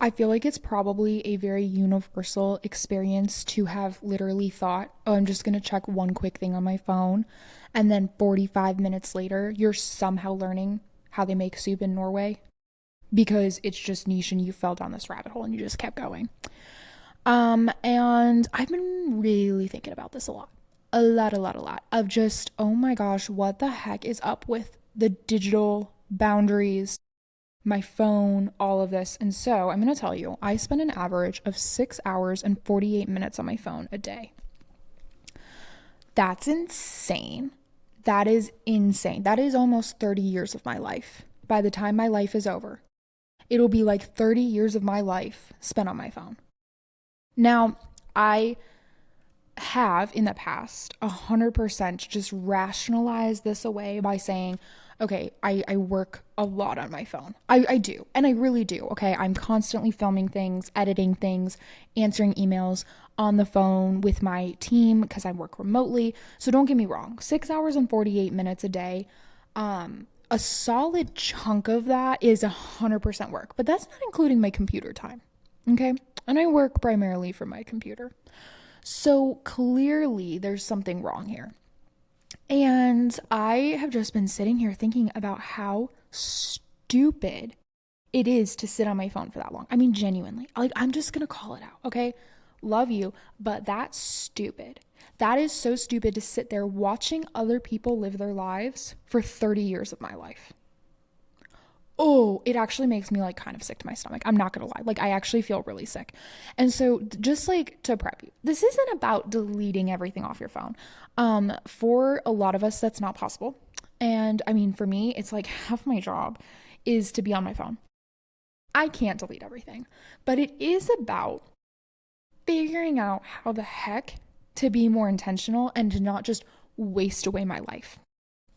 I feel like it's probably a very universal experience to have literally thought, oh, I'm just going to check one quick thing on my phone. And then 45 minutes later, you're somehow learning how they make soup in Norway because it's just niche and you fell down this rabbit hole and you just kept going. And I've been really thinking about this a lot. A lot of just, oh my gosh, what the heck is up with the digital boundaries, my phone, all of this. And so I'm going to tell you, I spend an average of 6 hours and 48 minutes on my phone a day. That's insane. That is insane. That is almost 30 years of my life. By the time my life is over, it'll be like 30 years of my life spent on my phone. Now, I have in the past 100% just rationalized this away by saying, okay, I work a lot on my phone. I do, and I really do. Okay, I'm constantly filming things, editing things, answering emails on the phone with my team because I work remotely. So don't get me wrong, 6 hours and 48 minutes a day. A solid chunk of that is 100% work, but that's not including my computer time. Okay, and I work primarily from my computer. So clearly there's something wrong here. And I have just been sitting here thinking about how stupid it is to sit on my phone for that long. I mean, genuinely. Like, I'm just going to call it out, okay? Love you, but that's stupid. That is so stupid to sit there watching other people live their lives for 30 years of my life. Oh, it actually makes me like kind of sick to my stomach. I'm not gonna lie. Like, I actually feel really sick. And so, just like to prep you, this isn't about deleting everything off your phone. For a lot of us, that's not possible. And I mean, for me, it's like half my job is to be on my phone. I can't delete everything, but it is about figuring out how the heck to be more intentional and to not just waste away my life,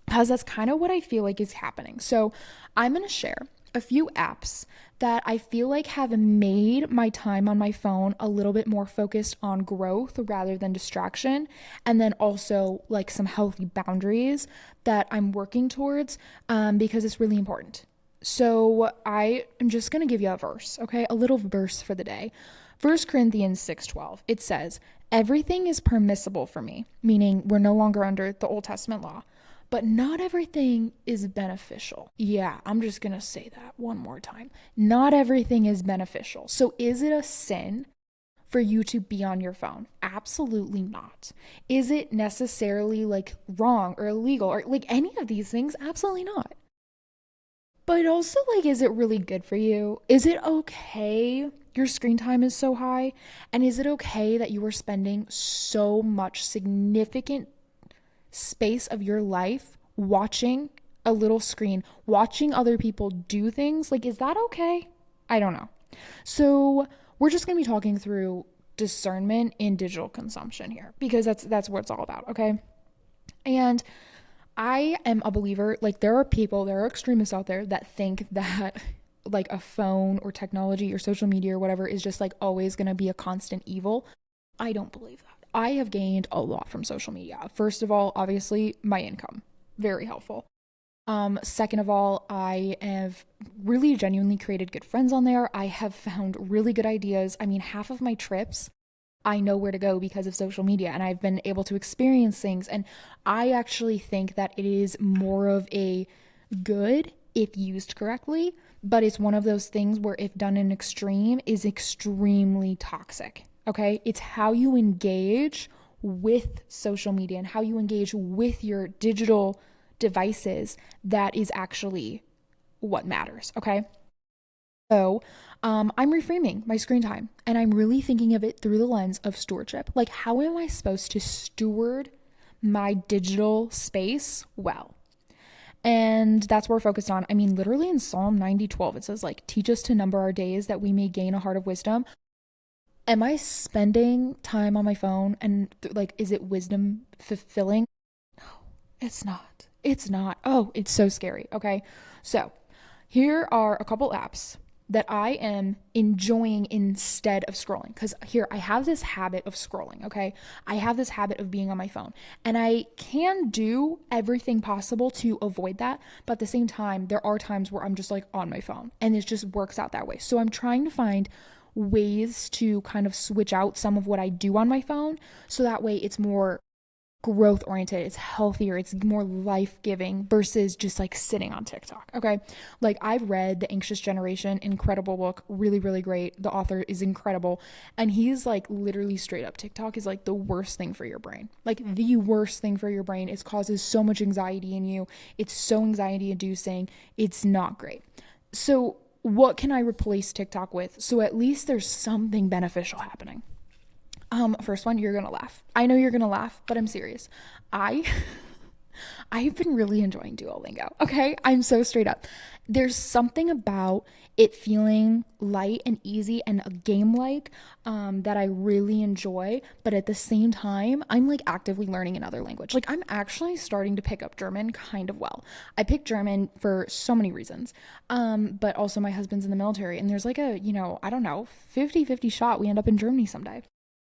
because that's kind of what I feel like is happening. So I'm going to share a few apps that I feel like have made my time on my phone a little bit more focused on growth rather than distraction. And then also like some healthy boundaries that I'm working towards, because it's really important. So I am just going to give you a verse, okay? A little verse for the day. 1 Corinthians 6:12. It says, "Everything is permissible for me," meaning we're no longer under the Old Testament law, but not everything is beneficial. Yeah, I'm just going to say that one more time. Not everything is beneficial. So is it a sin for you to be on your phone? Absolutely not. Is it necessarily like wrong or illegal or like any of these things? Absolutely not. But also, like, is it really good for you? Is it okay your screen time is so high? And is it okay that you are spending so much significant space of your life watching a little screen, watching other people do things? Like, is that okay? I don't know. So, we're just going to be talking through discernment in digital consumption here because that's what it's all about, okay? And I am a believer, like, there are extremists out there that think that like a phone or technology or social media or whatever is just like always going to be a constant evil. I don't believe that. I have gained a lot from social media. First of all, obviously, my income, very helpful. Second of all, I have really genuinely created good friends on there. I have found really good ideas. I mean, half of my trips, I know where to go because of social media and I've been able to experience things. And I actually think that it is more of a good if used correctly, but it's one of those things where if done in extreme is extremely toxic. Okay? It's how you engage with social media and how you engage with your digital devices that is actually what matters. Okay? So, I'm reframing my screen time and I'm really thinking of it through the lens of stewardship. Like, how am I supposed to steward my digital space well? And that's what we're focused on. I mean, literally in Psalm 90:12, it says, like, teach us to number our days that we may gain a heart of wisdom. Am I spending time on my phone and like, is it wisdom fulfilling? No, it's not. It's not. Oh, it's so scary. Okay. So here are a couple apps that I am enjoying instead of scrolling. Because here, I have this habit of scrolling, okay? I have this habit of being on my phone. And I can do everything possible to avoid that. But at the same time, there are times where I'm just like on my phone and it just works out that way. So I'm trying to find ways to kind of switch out some of what I do on my phone so that way it's more growth oriented, it's healthier, it's more life giving versus just like sitting on TikTok. Okay. Like I've read The Anxious Generation, incredible book, really, really great. The author is incredible. And he's like literally straight up TikTok is like the worst thing for your brain. Like the worst thing for your brain. It causes so much anxiety in you. It's so anxiety inducing. It's not great. So what can I replace TikTok with? So at least there's something beneficial happening. First one, you're gonna laugh. I know you're gonna laugh, but I'm serious. I I've been really enjoying Duolingo. Okay, I'm so straight up. There's something about it feeling light and easy and a game like that I really enjoy. But at the same time, I'm like actively learning another language. Like I'm actually starting to pick up German kind of well. I picked German for so many reasons. But also my husband's in the military and there's like a, I don't know, 50-50 shot we end up in Germany someday.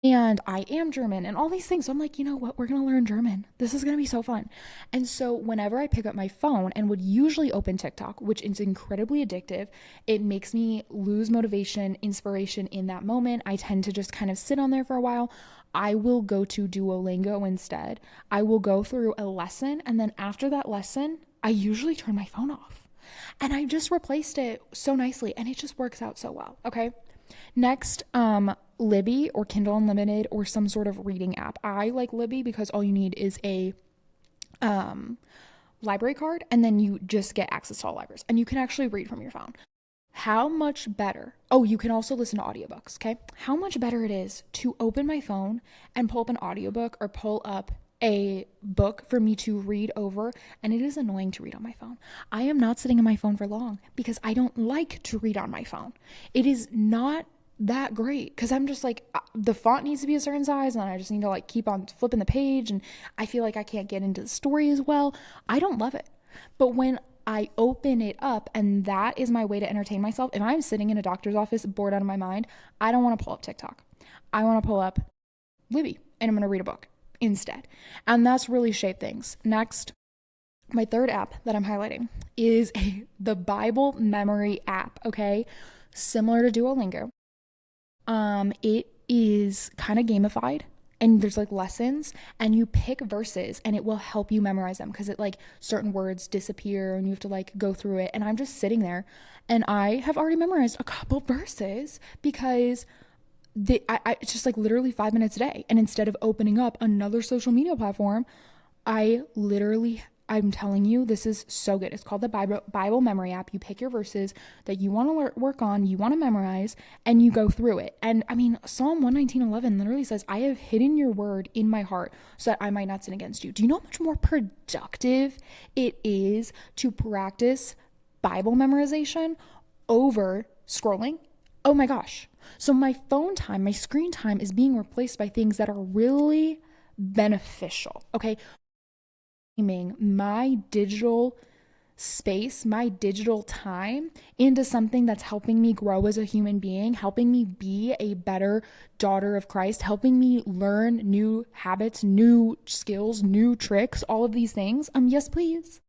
And I am German and all these things. So I'm like, you know what? We're going to learn German. This is going to be so fun. And so whenever I pick up my phone and would usually open TikTok, which is incredibly addictive, it makes me lose motivation, inspiration in that moment. I tend to just kind of sit on there for a while. I will go to Duolingo instead. I will go through a lesson. And then after that lesson, I usually turn my phone off. And I just replaced it so nicely and it just works out so well. Okay. Next, Libby or Kindle Unlimited or some sort of reading app. I like Libby because all you need is a library card and then you just get access to all libraries and you can actually read from your phone. How much better? Oh, you can also listen to audiobooks, okay? How much better it is to open my phone and pull up an audiobook or pull up a book for me to read over, and it is annoying to read on my phone. I am not sitting on my phone for long because I don't like to read on my phone. It is not that great because I'm just like the font needs to be a certain size and I just need to like keep on flipping the page and I feel like I can't get into the story as well. I don't love it. But when I open it up and that is my way to entertain myself, if I'm sitting in a doctor's office bored out of my mind, I don't want to pull up TikTok. I want to pull up Libby and I'm going to read a book instead. And that's really shaped things. Next, my third app that I'm highlighting is the Bible memory app, okay? Similar to Duolingo. It is kind of gamified and there's like lessons and you pick verses and it will help you memorize them because it like certain words disappear and you have to like go through it. And I'm just sitting there and I have already memorized a couple verses because it's just like literally 5 minutes a day. And instead of opening up another social media platform, I'm telling you, this is so good. It's called the Bible memory app. You pick your verses that you want to work on, you want to memorize, and you go through it. And I mean, Psalm 119:11 literally says, I have hidden your word in my heart so that I might not sin against you. Do you know how much more productive it is to practice Bible memorization over scrolling? Oh my gosh. So my phone time, my screen time is being replaced by things that are really beneficial. Okay. My digital space, my digital time into something that's helping me grow as a human being, helping me be a better daughter of Christ, helping me learn new habits, new skills, new tricks, all of these things. Yes, please.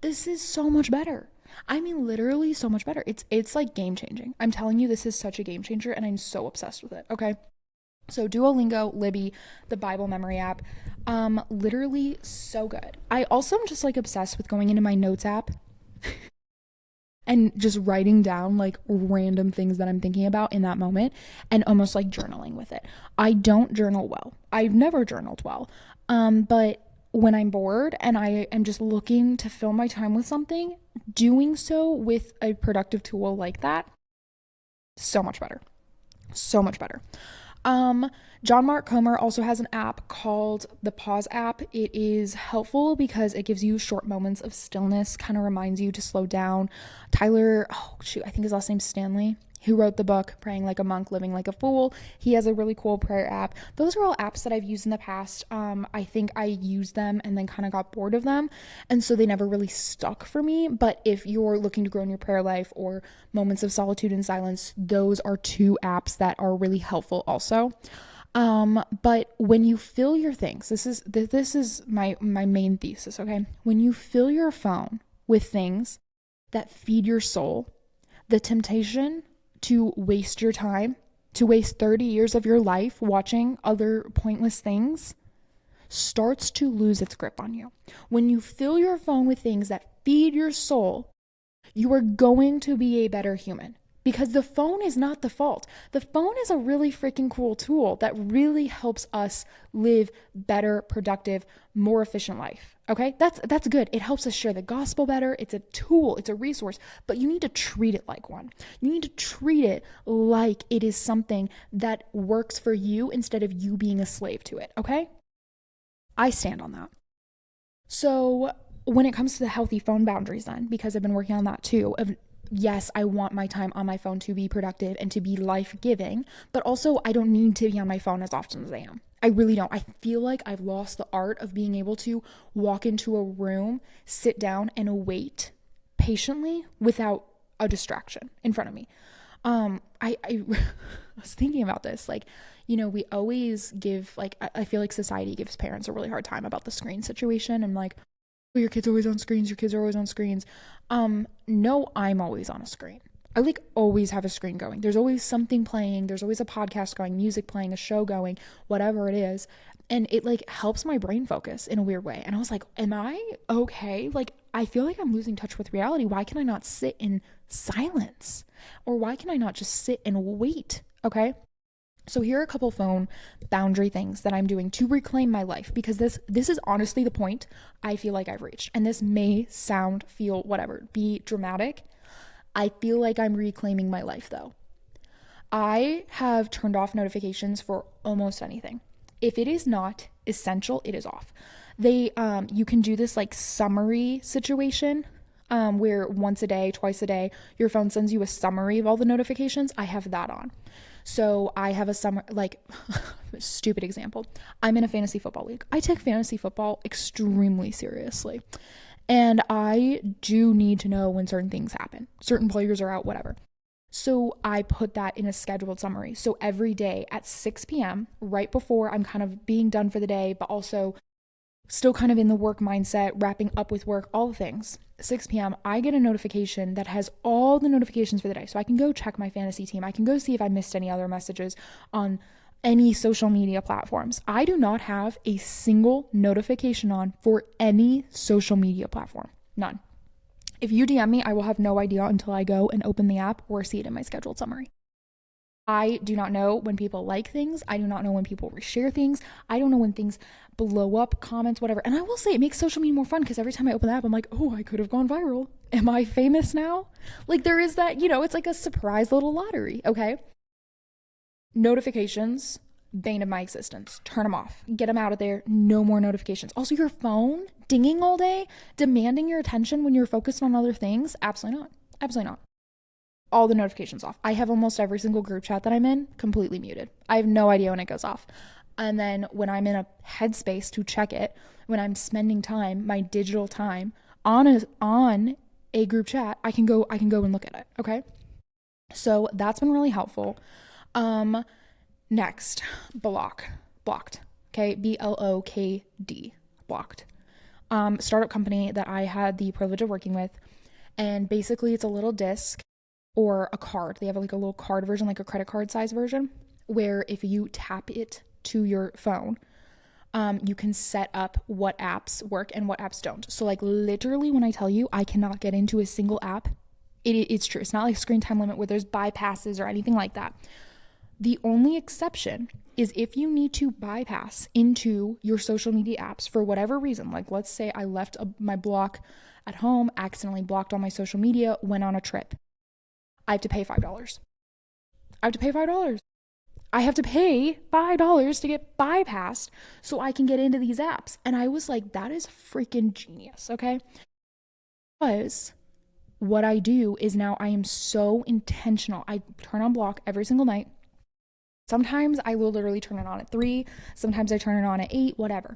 This is so much better. I mean, literally so much better. It's like game changing. I'm telling you, this is such a game changer and I'm so obsessed with it. Okay. So Duolingo, Libby, the Bible memory app, literally so good. I also am just like obsessed with going into my notes app and just writing down like random things that I'm thinking about in that moment and almost like journaling with it. I don't journal well. I've never journaled well. But when I'm bored and I am just looking to fill my time with something, doing so with a productive tool like that, so much better. So much better. John Mark Comer also has an app called the Pause app. It is helpful because it gives you short moments of stillness, kind of reminds you to slow down. I think his last name's Stanley. who wrote the book Praying Like a Monk, Living Like a Fool. He has a really cool prayer app. Those are all apps that I've used in the past. I think I used them and then kind of got bored of them, and so they never really stuck for me. But if you're looking to grow in your prayer life or moments of solitude and silence, those are two apps that are really helpful also. But when you fill your things, this is my main thesis, okay? When you fill your phone with things that feed your soul, the temptation to waste your time, to waste 30 years of your life watching other pointless things, starts to lose its grip on you. When you fill your phone with things that feed your soul, you are going to be a better human. Because the phone is not the fault. The phone is a really freaking cool tool that really helps us live better, productive, more efficient life. Okay? That's good. It helps us share the gospel better. It's a tool, it's a resource, but you need to treat it like one. You need to treat it like it is something that works for you instead of you being a slave to it. Okay? I stand on that. So when it comes to the healthy phone boundaries then, because I've been working on that too, yes, I want my time on my phone to be productive and to be life-giving, but also I don't need to be on my phone as often as I am. I really don't. I feel like I've lost the art of being able to walk into a room, sit down, and wait patiently without a distraction in front of me. I was thinking about this, like, we always give, like, I feel like society gives parents a really hard time about the screen situation and like, oh, your kids are always on screens, your kids are always on screens. No, I'm always on a screen. I like always have a screen going. There's always something playing. There's always a podcast going, music playing, a show going, whatever it is. And it like helps my brain focus in a weird way. And I was like, am I okay? Like, I feel like I'm losing touch with reality. Why can I not sit in silence? Or why can I not just sit and wait? Okay. So here are a couple phone boundary things that I'm doing to reclaim my life, because this is honestly the point I feel like I've reached. And this may feel whatever, be dramatic. I feel like I'm reclaiming my life though. I have turned off notifications for almost anything. If it is not essential, it is off. You can do this like summary situation, where once a day, twice a day, your phone sends you a summary of all the notifications. I have that on. So I have stupid example. I'm in a fantasy football league. I take fantasy football extremely seriously. And I do need to know when certain things happen. Certain players are out, whatever. So I put that in a scheduled summary. So every day at 6 p.m., right before I'm kind of being done for the day, but also still kind of in the work mindset, wrapping up with work, all the things, 6 p.m., I get a notification that has all the notifications for the day. So I can go check my fantasy team. I can go see if I missed any other messages on any social media platforms. I do not have a single notification on for any social media platform. None. If you DM me, I will have no idea until I go and open the app or see it in my scheduled summary. I do not know when people like things. I do not know when people reshare things. I don't know when things blow up, comments, whatever. And I will say it makes social media more fun because every time I open the app, I'm like, oh, I could have gone viral. Am I famous now? Like there is that, it's like a surprise little lottery, okay? Notifications, bane of my existence. Turn them off. Get them out of there. No more notifications. Also, your phone dinging all day, demanding your attention when you're focused on other things. Absolutely not. Absolutely not. All the notifications off. I have almost every single group chat that I'm in completely muted. I have no idea when it goes off. And then when I'm in a headspace to check it, when I'm spending time, my digital time on a group chat, I can go and look at it. Okay. So that's been really helpful. Next, blocked. Okay. BLOKD, blocked. Startup company that I had the privilege of working with. And basically it's a little disc or a card. They have like a little card version, like a credit card size version, where if you tap it to your phone, you can set up what apps work and what apps don't. So like literally when I tell you I cannot get into a single app, it's true. It's not like screen time limit where there's bypasses or anything like that. The only exception is if you need to bypass into your social media apps for whatever reason. Like let's say I left my block at home, accidentally blocked all my social media, went on a trip. I have to pay $5. I have to pay $5 to get bypassed so I can get into these apps. And I was like, that is freaking genius, okay? Because what I do is now I am so intentional. I turn on BLOK every single night. Sometimes I will literally turn it on at 3, sometimes I turn it on at 8, whatever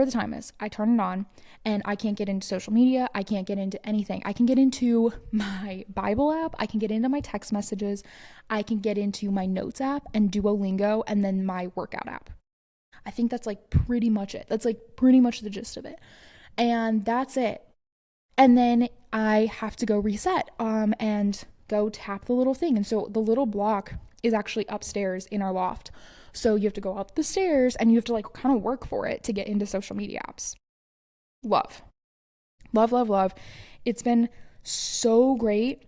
the time is, I turn it on, and I can't get into social media, I can't get into anything. I can get into my Bible app, I can get into my text messages, I can get into my notes app and Duolingo, and then my workout app. I think that's like pretty much it. That's like pretty much the gist of it. And that's it. And then I have to go reset and go tap the little thing. And so the little block is actually upstairs in our loft. So you have to go up the stairs and you have to like kind of work for it to get into social media apps. Love. Love, love, love. It's been so great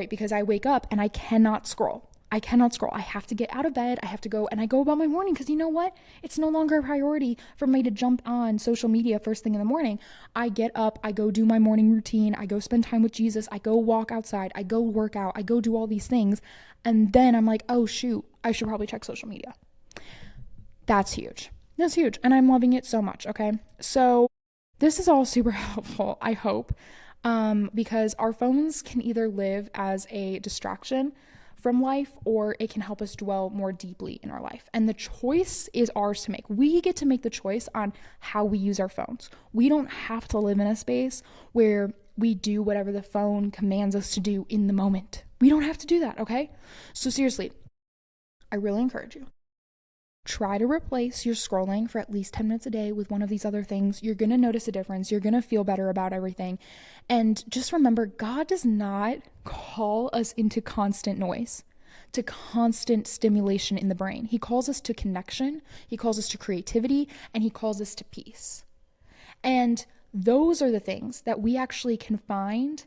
because I wake up and I cannot scroll. I have to get out of bed. I have to go and I go about my morning because you know what? It's no longer a priority for me to jump on social media first thing in the morning. I get up, I go do my morning routine, I go spend time with Jesus, I go walk outside, I go work out, I go do all these things. And then I'm like, oh shoot, I should probably check social media. That's huge. That's huge. And I'm loving it so much. Okay. So this is all super helpful, I hope, because our phones can either live as a distraction from life or it can help us dwell more deeply in our life. And the choice is ours to make. We get to make the choice on how we use our phones. We don't have to live in a space where we do whatever the phone commands us to do in the moment. We don't have to do that, okay? So seriously, I really encourage you. Try to replace your scrolling for at least 10 minutes a day with one of these other things. You're going to notice a difference. You're going to feel better about everything. And just remember, God does not call us into constant noise, to constant stimulation in the brain. He calls us to connection. He calls us to creativity, and he calls us to peace. And those are the things that we actually can find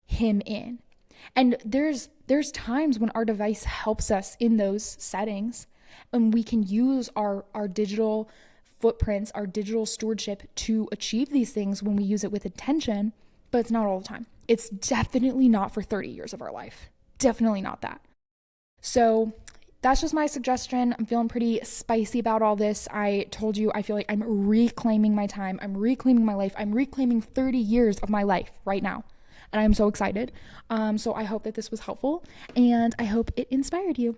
him in. And there's times when our device helps us in those settings. And we can use our digital footprints, our digital stewardship to achieve these things when we use it with intention, but it's not all the time. It's definitely not for 30 years of our life. Definitely not that. So that's just my suggestion. I'm feeling pretty spicy about all this. I told you, I feel like I'm reclaiming my time. I'm reclaiming my life. I'm reclaiming 30 years of my life right now. And I'm so excited. So I hope that this was helpful and I hope it inspired you.